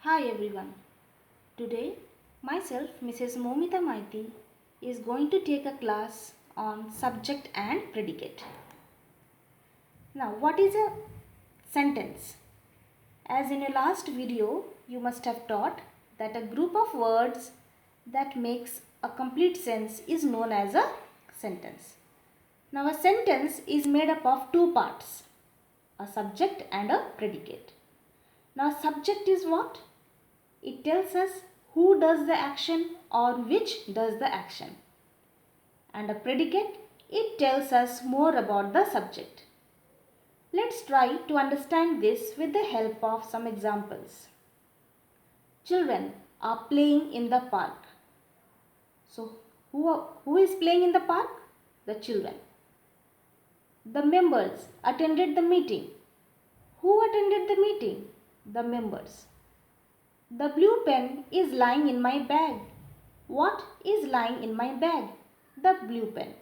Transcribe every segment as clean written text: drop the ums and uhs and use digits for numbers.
Hi everyone. Today, myself, Mrs. Momita Maiti, is going to take a class on subject and predicate. Now, what is a sentence? As in your last video, you must have taught that a group of words that makes a complete sense is known as a sentence. Now, a sentence is made up of two parts, a subject and a predicate. Now, subject is what? It tells us who does the action or which does the action. And a predicate, it tells us more about the subject. Let's try to understand this with the help of some examples. Children are playing in the park. So, who is playing in the park? The children. The members attended the meeting. Who attended the meeting? The members. The blue pen is lying in my bag. What is lying in my bag? The blue pen.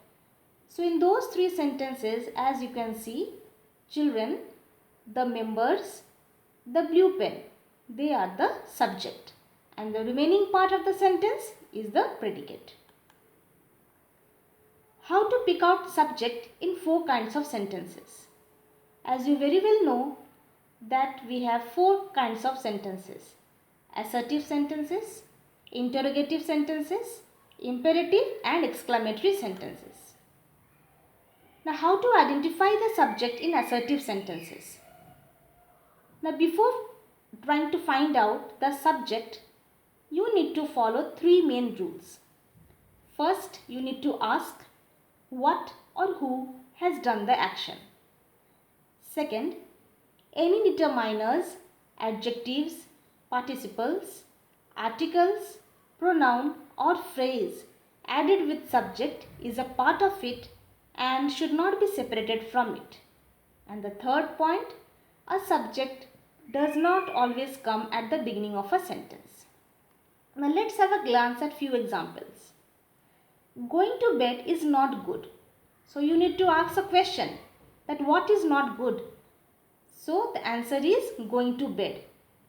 So in those three sentences, as you can see, children, the members, the blue pen, they are the subject. And the remaining part of the sentence is the predicate. How to pick out subject in 4 kinds of sentences? As you very well know that we have 4 kinds of sentences. Assertive sentences, interrogative sentences, imperative and exclamatory sentences. Now, how to identify the subject in assertive sentences? Now, before trying to find out the subject, you need to follow 3 main rules. First, you need to ask what or who has done the action. Second, any determiners, adjectives, participles, articles, pronoun or phrase added with subject is a part of it and should not be separated from it. And the third point, a subject does not always come at the beginning of a sentence. Now let's have a glance at few examples. Going to bed is not good. So you need to ask a question that what is not good? So the answer is going to bed.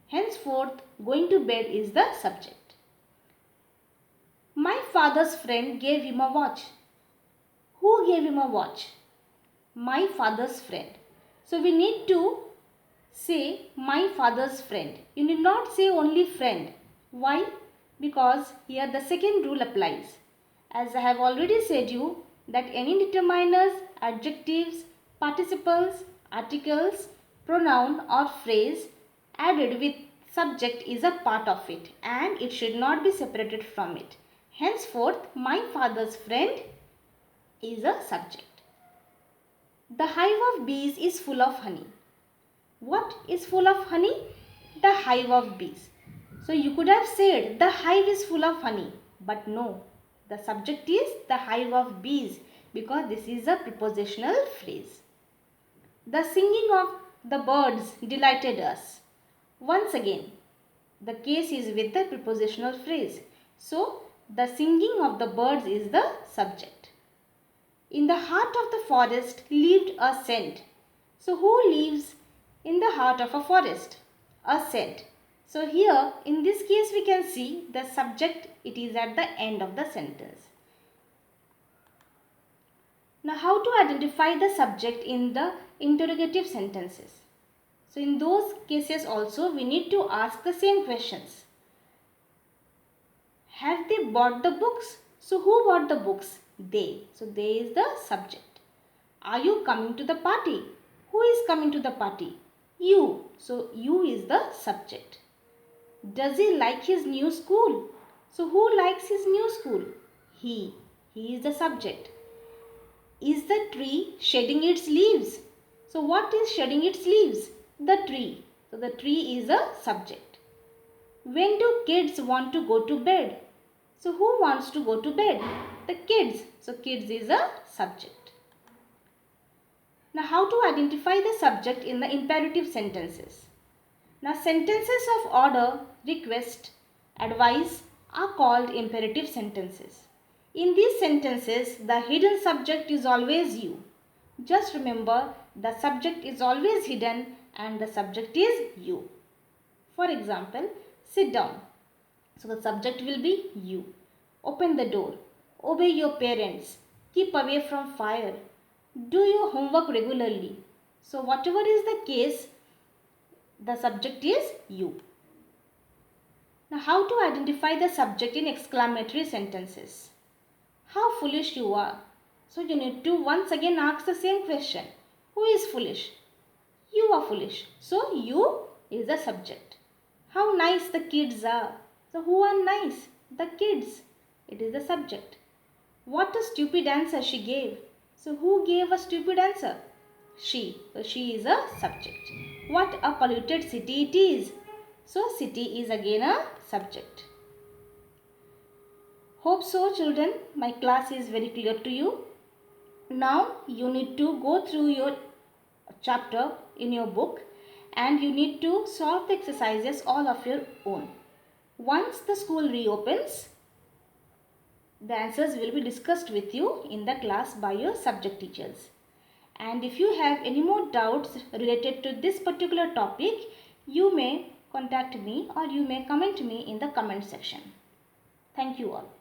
Henceforth, going to bed is the subject. My father's friend gave him a watch. Who gave him a watch? My father's friend. So we need to say my father's friend. You need not say only friend. Why? Because here the second rule applies. As I have already said you that any determiners, adjectives, participles, articles, pronoun or phrase added with subject is a part of it and it should not be separated from it. Henceforth, my father's friend is a subject. The hive of bees is full of honey. What is full of honey? The hive of bees. So you could have said the hive is full of honey, but no. The subject is the hive of bees because this is a prepositional phrase. The singing of the birds delighted us. Once again, the case is with the prepositional phrase. So, the singing of the birds is the subject. In the heart of the forest lived a saint. So, who lives in the heart of a forest? A saint. So, here in this case we can see the subject, it is at the end of the sentence. Now, how to identify the subject in the interrogative sentences? So, in those cases also we need to ask the same questions. Have they bought the books? So, who bought the books? They. So, they is the subject. Are you coming to the party? Who is coming to the party? You. So, you is the subject. Does he like his new school? So, who likes his new school? He. He is the subject. Is the tree shedding its leaves? So, what is shedding its leaves? The tree. So, the tree is a subject. When do kids want to go to bed? So, who wants to go to bed? The kids. So, kids is a subject. Now, how to identify the subject in the imperative sentences? Now, sentences of order, request, advice are called imperative sentences. In these sentences, the hidden subject is always you. Just remember, the subject is always hidden and the subject is you. For example, Sit down. So the subject will be you. Open the door. Obey your parents. Keep away from fire. Do your homework regularly. So whatever is the case, the subject is you. Now how to identify the subject in exclamatory sentences? How foolish you are. So you need to once again ask the same question. Who is foolish? You are foolish. So you is the subject. How nice the kids are. So who are nice? The kids. It is the subject. What a stupid answer she gave. So who gave a stupid answer? She. So she is a subject. What a polluted city it is. So city is again a subject. Hope so children, my class is very clear to you. Now you need to go through your chapter in your book and you need to solve the exercises all of your own. Once the school reopens, the answers will be discussed with you in the class by your subject teachers. And if you have any more doubts related to this particular topic, you may contact me or you may comment me in the comment section. Thank you all.